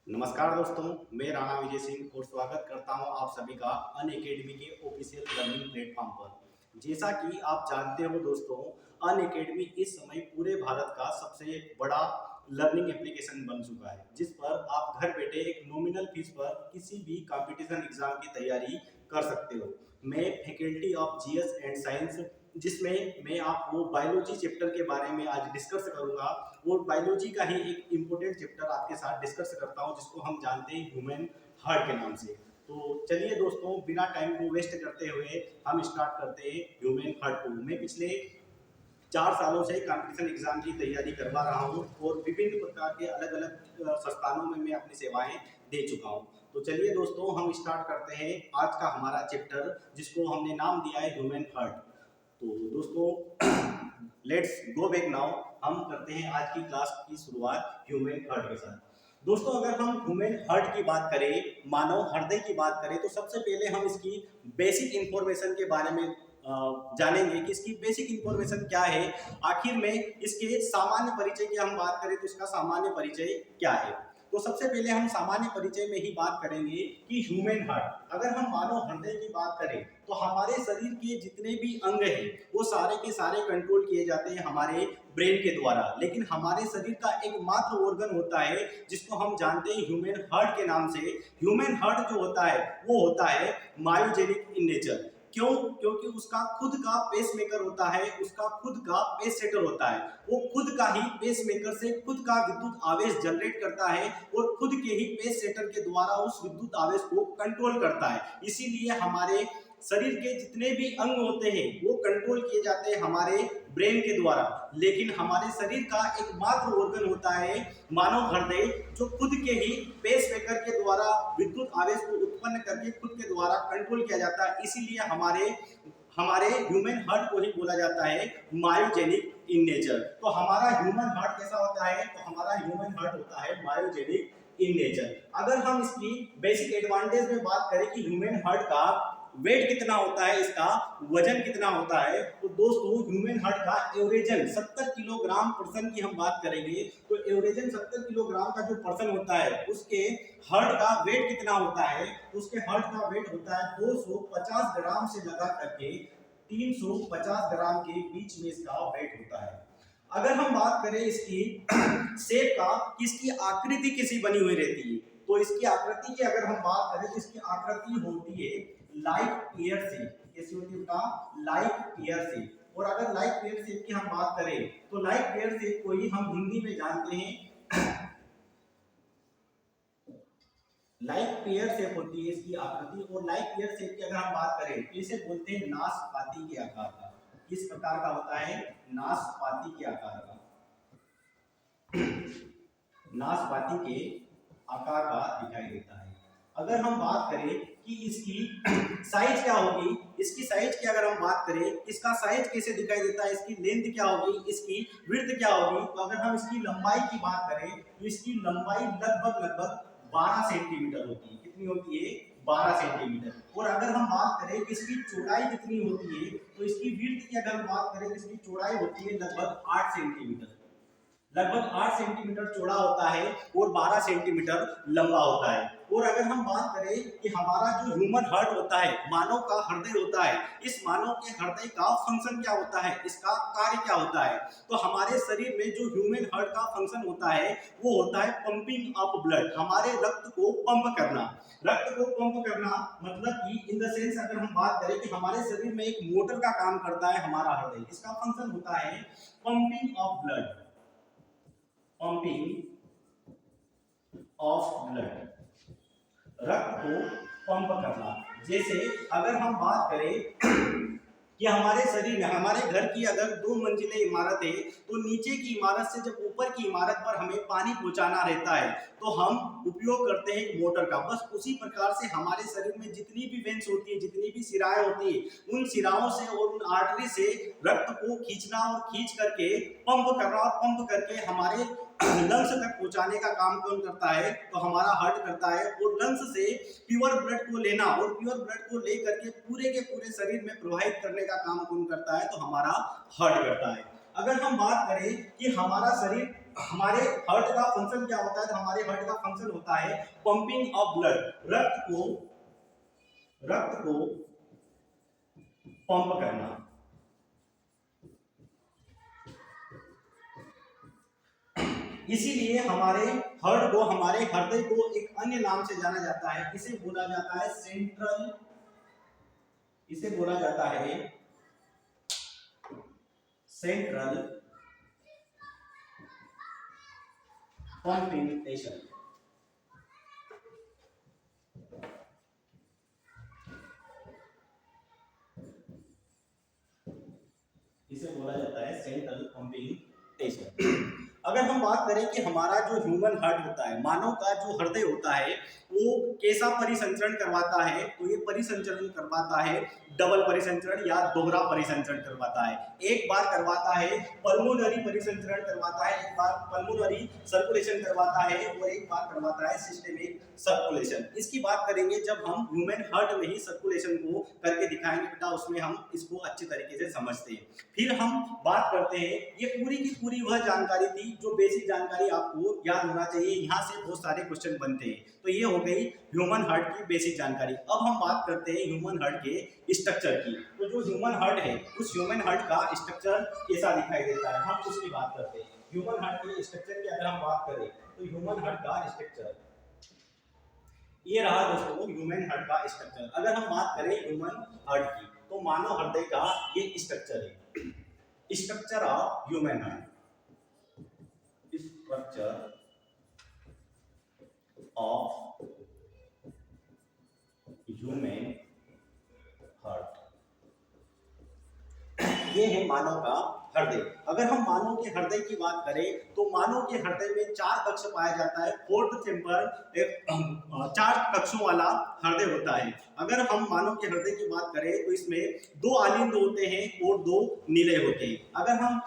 नमस्कार दोस्तों, मैं राणा विजय सिंह और स्वागत करता हूं आप सभी का अनअकैडमी के ऑफिशियल लर्निंग प्लेटफॉर्म पर। जैसा कि आप जानते हो दोस्तों, अनअकैडमी इस समय पूरे भारत का सबसे बड़ा लर्निंग एप्लीकेशन बन चुका है, जिस पर आप घर बैठे एक नॉमिनल फीस पर किसी भी कंपटीशन एग्जाम की तैयारी कर सकते हो। मैं faculty of GS and science, जिसमें मैं आपको बायोलॉजी चैप्टर के बारे में आज डिस्कस करूंगा और बायोलॉजी का ही एक इम्पोर्टेंट चैप्टर आपके साथ डिस्कस करता हूं, जिसको हम जानते हैं ह्यूमन हार्ट के नाम से। तो चलिए दोस्तों, बिना टाइम को वेस्ट करते हुए हम स्टार्ट करते हैं ह्यूमन हार्ट को। मैं पिछले 4 सालों से कंपटीशन एग्जाम की तैयारी करवा रहा हूँ और विभिन्न प्रकार के अलग अलग संस्थानों में मैं अपनी सेवाएं दे चुका हूँ। तो चलिए दोस्तों, हम स्टार्ट करते हैं आज का हमारा चैप्टर, जिसको हमने नाम दिया है ह्यूमन हार्ट। तो दोस्तों लेट्स गो बैक नाउ। हम करते हैं आज की क्लास की शुरुआत ह्यूमन हार्ट के साथ। दोस्तों, अगर हम ह्यूमन हार्ट की बात करें, मानव हृदय की बात करें, तो सबसे पहले हम इसकी बेसिक इंफॉर्मेशन के बारे में जानेंगे कि इसकी बेसिक इंफॉर्मेशन क्या है। आखिर में इसके सामान्य परिचय की हम बात करें तो इसका सामान्य परिचय क्या है। तो सबसे पहले हम सामान्य परिचय में ही बात करेंगे कि ह्यूमन हार्ट, अगर हम मानव हृदय की बात करें तो हमारे शरीर के जितने भी अंग हैं वो सारे के सारे कंट्रोल किए जाते हैं हमारे ब्रेन के द्वारा। लेकिन हमारे शरीर का एकमात्र ऑर्गन होता है जिसको हम जानते हैं ह्यूमन हार्ट के नाम से। ह्यूमन हार्ट जो होता है वो होता है मायोजेनिक इन नेचर। क्यों? क्योंकि उसका खुद का पेसमेकर होता है, उसका खुद का पेस सेटर होता है। वो खुद का ही पेसमेकर से खुद का विद्युत आवेश जनरेट करता है और खुद के ही पेस सेटर के द्वारा उस विद्युत आवेश को कंट्रोल करता है। इसीलिए हमारे शरीर के जितने भी अंग होते हैं वो कंट्रोल किए जाते हैं हमारे ब्रेन के द्वारा। लेकिन हमारे शरीर का एकमात्र ऑर्गन होता है मानव हृदय, जो खुद के ही पेसमेकर के द्वारा विद्युत आवेश को उत्पन्न करके खुद के द्वारा कंट्रोल किया जाता है। इसीलिए हमारे ह्यूमन हार्ट को ही बोला जाता है मायोजेनिक इन नेचर। तो हमारा ह्यूमन हार्ट कैसा होता है? तो हमारा ह्यूमन हार्ट होता है मायोजेनिक इन नेचर। अगर हम इसकी बेसिक एडवांटेज में बात करें कि ह्यूमन हार्ट का वेट कितना होता है, इसका वजन कितना होता है, तो दोस्तों ह्यूमन हार्ट का एवरेजन 70 किलोग्राम पर्सन की हम बात करेंगे तो एवरेजन 70 किलोग्राम का जो पर्सन होता है उसके हार्ट का वेट कितना होता है? उसके हार्ट का वेट होता है 250 ग्राम से लगा करके 350 ग्राम के बीच में इसका वेट होता है। अगर हम बात करें इसकी शेप का, इसकी आकृति कैसी बनी हुई रहती है, तो इसकी आकृति की अगर हम बात करें तो इसकी आकृति होती है लाइक पेयर शेप। कैसी होती है का? Like pear shape. और अगर लाइक पेयर शेप की हम बात करें तो लाइक पेयर शेप को ही हम हिंदी में जानते हैं लाइक पेयर शेप होती है इसकी आकृति। और लाइक पेयर शेप की अगर हम बात करें तो इसे बोलते हैं नाशपाती के आकार का। किस प्रकार का होता है? नाशपाती के आकार का। नाशपाती के आकार का दिखाई देता है। अगर हम बात करें कि इसकी साइज क्या होगी, इसकी साइज की अगर हम बात करें, इसका साइज कैसे दिखाई देता है, इसकी लेंथ क्या होगी, इसकी विड्थ क्या होगी, तो अगर हम इसकी लंबाई की बात करें तो इसकी लंबाई लगभग 12 सेंटीमीटर होती है। कितनी होती है? 12 सेंटीमीटर। और अगर हम बात करें कि इसकी चौड़ाई कितनी होती है तो इसकी विड्थ की अगर हम बात करें तो इसकी चौड़ाई होती है लगभग 8 सेंटीमीटर। लगभग 8 सेंटीमीटर चौड़ा होता है और 12 सेंटीमीटर लंबा होता है। और अगर हम बात करें कि हमारा जो ह्यूमन हार्ट होता है, मानव का हृदय होता है, इस मानव के हृदय का फंक्शन क्या होता है, इसका कार्य क्या होता है, तो हमारे शरीर में जो ह्यूमन हार्ट का फंक्शन होता है वो होता है पंपिंग ऑफ ब्लड, हमारे रक्त को पंप करना। रक्त को पंप करना मतलब कि इन द सेंस अगर हम बात करें कि हमारे शरीर में एक मोटर का काम करता है हमारा हृदय, इसका फंक्शन होता है pumping of blood. Pumping of blood, रक्त को पंप करना। जैसे अगर हम बात करें कि हमारे शरीर में, हमारे घर की अगर 2 मंजिले इमारत है तो नीचे की इमारत से जब ऊपर की इमारत पर हमें पानी पहुंचाना रहता है तो हम उपयोग करते हैं एक मोटर का। बस उसी प्रकार से हमारे शरीर में जितनी भी वेंस होती है, जितनी भी शिराएं होती है, उन शिराओं से और उन आर्टरी से रक्त को खींचना और खींच करके पंप करना और पंप करके हमारे लंग्स तक पहुंचाने का काम कौन करता है? तो हमारा हार्ट करता है। और लंग्स से प्योर ब्लड को लेना और प्योर ब्लड को लेकर के पूरे के पूरे शरीर में प्रवाहित करने का काम कौन करता है? तो हमारा हार्ट करता है। अगर हम बात करें कि हमारा शरीर हमारे हार्ट का फंक्शन क्या होता है? तो हमारे हार्ट का फंक्शन होता है पंपिंग ऑफ ब्लड, रक्त को पंप करना। इसीलिए हमारे हार्ट को, हमारे हृदय को एक अन्य नाम से जाना जाता है, इसे बोला जाता है सेंट्रल, इसे बोला जाता है सेंट्रल पंपिंग स्टेशन। इसे बोला जाता है सेंट्रल पंपिंग स्टेशन। अगर हम बात करें कि हमारा जो ह्यूमन हार्ट होता है, मानव का जो हृदय होता है, वो कैसा परिसंचरण करवाता है? तो ये परिसंचरण करवाता है डबल परिसंचरण या दोहरा परिसंचरण करवाता है। एक बार करवाता है पल्मोनरी परिसंचरण करवाता है, एक बार पल्मोनरी सर्कुलेशन करवाता है और एक बार करवाता है सिस्टेमिक सर्कुलेशन। इसकी बात करेंगे जब हम ह्यूमन हार्ट में ही सर्कुलेशन को करके दिखाएंगे बेटा, उसमें हम इसको अच्छे तरीके से समझते हैं। फिर हम बात करते हैं, ये पूरी की पूरी वह जानकारी थी जो बेसिक जानकारी आपको याद होना चाहिए, यहाँ से बहुत सारे क्वेश्चन बनते हैं। तो ये हो गई ह्यूमन हार्ट की बेसिक जानकारी। अब हम बात करते हैं ह्यूमन हार्ट के स्ट्रक्चर की। तो जो ह्यूमन हार्ट है, उस ह्यूमन हार्ट का स्ट्रक्चर कैसा दिखाई देता है, हम उसकी बात करते हैं। ह्यूमन हार्ट के स्ट्रक्चर की अगर हम बात करें तो ह्यूमन हार्ट का स्ट्रक्चर ये रहा दोस्तों, ह्यूमन हार्ट का स्ट्रक्चर। अगर हम बात करें ह्यूमन हार्ट की, तो मानव हृदय का ये स्ट्रक्चर है, structure of human heart, structure of human heart. ये है मानव का हृदय। अगर हम मानव के हृदय की बात करें तो मानव के हृदय में 4 कक्ष पाया जाता है। फोर्थ चैम्बर 4 कक्षों वाला हृदय होता है। अगर हम मानव के हृदय की बात करें तो इसमें 2 आलिंद होते हैं और 2 नीले होते हैं। अगर हम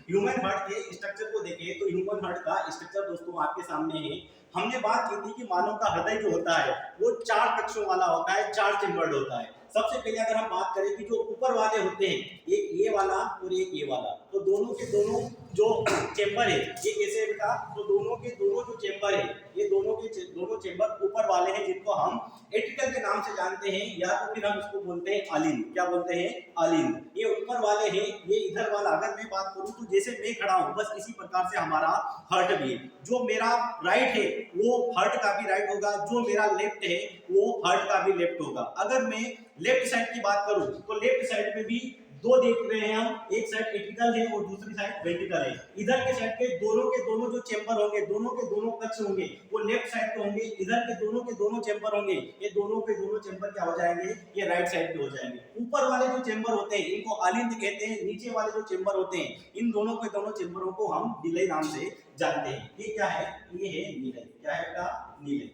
ह्यूमन हार्ट के स्ट्रक्चर को देखें तो ह्यूमन हार्ट का स्ट्रक्चर दोस्तों आपके सामने है। हमने बात की थी कि मानव का हृदय जो होता है वो 4 कक्षों वाला होता है, 4 चैम्बर्ड होता है। सबसे पहले अगर हम बात करें कि जो ऊपर वाले होते हैं, एक ये वाला और एक ये वाला, तो दोनों के दोनों जो चेंबर है ये कैसे है बेटा? तो दोनों के दोनों जो चेंबर है, ये दोनों के दोनों चेंबर ऊपर वाले हैं, जिनको हम एट्रिकल के नाम से जानते हैं, या तो फिर हम इसको बोलते हैं आलिंद। क्या बोलते हैं? आलिंद। ये ऊपर वाले हैं, ये इधर वाला। अगर मैं बात करूं तो जैसे मैं खड़ा हूं, बस इसी प्रकार से हमारा हार्ट भी है। जो मेरा राइट है वो हार्ट का भी राइट होगा, जो मेरा लेफ्ट है वो हार्ट का भी लेफ्ट होगा। अगर मैं लेफ्ट साइड की बात करूं तो लेफ्ट साइड में भी 2 देख रहे हैं हम, एक साइड एट्रिकल है और दूसरी साइड वेंट्रिकल है। इधर के साइड के दोनों जो चेंबर होंगे, दोनों के दोनों कक्ष होंगे, वो लेफ्ट साइड पे होंगे। इधर के दोनों चेंबर होंगे, ये दोनों के दोनों चेंबर क्या हो जाएंगे? ये राइट साइड पे हो जाएंगे। ऊपर वाले जो चेंबर होते हैं इनको आलिंद कहते हैं। नीचे वाले जो चेंबर होते हैं, इन दोनों के दोनों चेंबरों को हम नीलय नाम से जानते हैं। ये क्या है? ये है नीलय। क्या है बेटा? नीलय।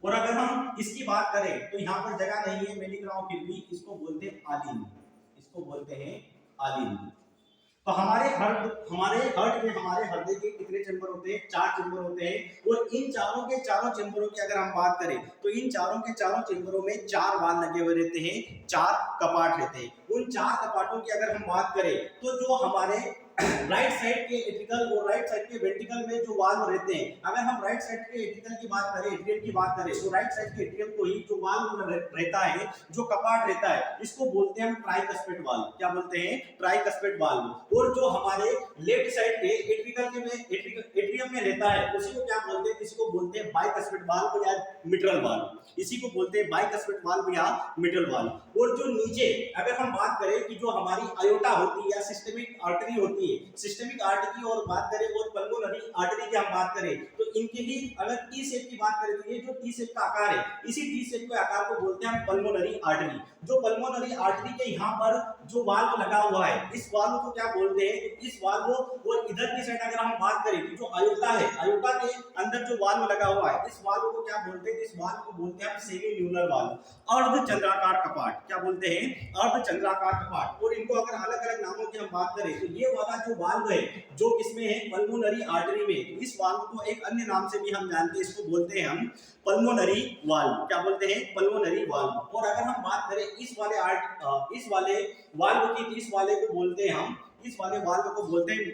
और अगर हम इसकी बात करें तो यहाँ पर जगह नहीं है, मैं लिख रहा हूँ फिर भी, इसको बोलते हैं आलिंद, इसको बोलते हैं आलिंद। तो हमारे हार्ट में हमारे हृदय के कितने चेंबर होते हैं? 4 चेंबर होते हैं। और इन चारों के चारों चेंबरों की अगर हम बात करें तो इन चारों के चारों चेंबरों में 4 वाल्व लगे हुए रहते हैं, 4 कपाट रहते हैं। उन 4 कपाटों की अगर हम बात करें तो जो हमारे राइट साइड के एट्रिकल और राइट साइड के वेंट्रिकल में जो वाल्व रहते हैं, अगर हम राइट साइड के एट्रिकल की बात करें, एट्रियम की बात करें, तो राइट साइड के एट्रियम को ही जो वाल्व रहता है, जो कपाट रहता है, इसको बोलते हैं हम ट्राइकस्पेड वाल्व। क्या बोलते हैं? ट्राइकस्पेड वाल्व। और जो हमारे लेफ्ट साइड के एट्रियम में रहता है, उसी को क्या बोलते हैं? किसी को बोलते हैं बाइकस्पेड वाल्व या मिट्रल वाल्व। इसी को बोलते हैं बाइकस्पेड वाल्व या मिट्रल वाल्व। और जो नीचे अगर हम बात करें कि जो हमारी आयोटा होती है या सिस्टेमिक आर्टरी होती है, सिस्टेमिक आर्टरी और बात करें और पल्मोनरी आर्टरी की हम बात करें तो इनके ही अगर टी शेप की बात करें तो ये जो टी शेप का आकार है, इसी टी शेप के आकार को बोलते हैं हम पल्मोनरी आर्टरी। जो पल्मोनरी आर्टरी के यहाँ पर जो वाल्व लगा हुआ है, इस वाल्व को क्या बोलते हैं? इस वाल्व को। और इधर की साइड अगर हम बात करें कि जो आयोटा है, आयोटा के अंदर जो वाल्व लगा हुआ है, इस वाल्व को क्या बोलते हैं? इस वाल्व को बोलते हैं हम सेमी न्यूलर वाल्व, अर्धचंद्राकार कपाट। क्या बोलते हैं? अर्धचंद्राकार कपाट। और इनको अगर अलग अलग नामों की हम बात करें तो ये वाला जो वाल्व है जो इसमें है पल्मोनरी आर्टरी में, इस वाल्व को एक अन्य नाम से भी हम जानते हैं, इसको बोलते हैं हम पल्मोनरी वाल्व। क्या बोलते हैं? Pulmonary valve. और अगर हम बात करें इस वाले वाल्व की, तो इस वाले वाल्व को बोलते हैं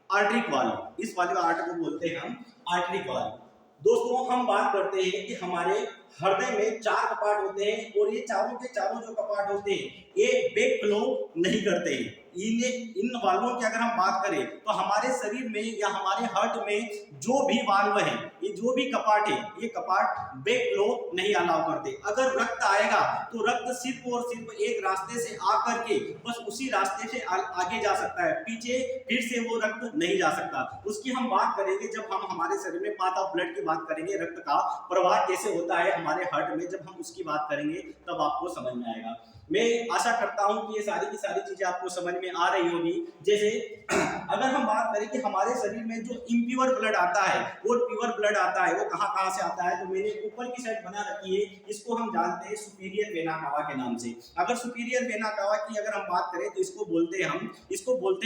आर्टरिक वाल्व, इस वाले आर्ट को बोलते हैं हम आर्टरिक वाल्व। दोस्तों हम बात करते हैं कि हमारे हृदय में 4 कपाट होते हैं और ये चारों के चारों जो कपाट होते हैं ये बैक फ्लो नहीं करते हैं। इन वाल्वों की अगर हम बात करें तो हमारे शरीर में या हमारे हार्ट में जो भी वाल्व है, ये जो भी कपाट है, ये कपाट बैक फ्लो नहीं अलाउ करते। अगर रक्त आएगा तो रक्त सिर्फ और सिर्फ एक रास्ते से आकर के बस उसी रास्ते से आगे जा सकता है, पीछे फिर से वो रक्त नहीं जा सकता। उसकी हम बात करेंगे जब हम हमारे शरीर में पाथ ऑफ ब्लड की बात करेंगे, रक्त का प्रवाह कैसे होता है हमारे हार्ट में, जब हम उसकी बात करेंगे तब आपको समझ में आएगा। मैं आशा करता हूं कि ये सारी की सारी चीजें आपको समझ में आ रही होगी। जैसे अगर हम बात करें कि हमारे शरीर में जो इम्प्योर ब्लड आता है और प्योर ब्लड आता है वो कहां कहां से आता है, तो मैंने ऊपर की साइड बना रखी है, इसको हम जानते हैं सुपीरियर वेना कावा के नाम से। अगर सुपीरियर वेना कावा की अगर हम बात करें तो इसको बोलते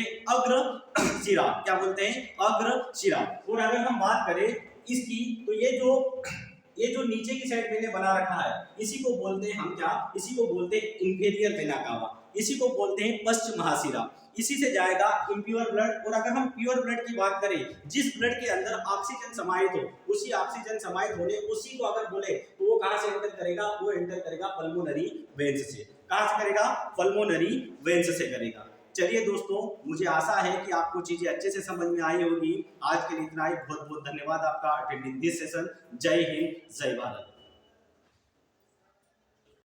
हैं अग्र शिरा। क्या बोलते हैं? अग्र शिरा। और अगर हम बात करें इसकी तो ये जो नीचे की साइड मैंने बना रखा है इसी को बोलते हैं हम क्या? इसी को बोलते हैं इंफीरियर वेना कावा, इसी को बोलते हैं पश्च महाशिरा। इसी से जाएगा इम्प्योर ब्लड। और अगर हम प्योर ब्लड की बात करें, जिस ब्लड के अंदर ऑक्सीजन समाहित हो, उसी ऑक्सीजन समाहित होने उसी को अगर बोले तो वो कहां से एंटर करेगा? वो एंटर करेगा पल्मोनरी वेन्स से। कहां से करेगा? पल्मोनरी वेन्स से करेगा। चलिए दोस्तों, मुझे आशा है कि आपको चीजें अच्छे से समझ में आई होगी। आज के लिए इतना ही। बहुत बहुत धन्यवाद आपका अटेंडिंग दिस सेशन। जय हिंद, जय भारत।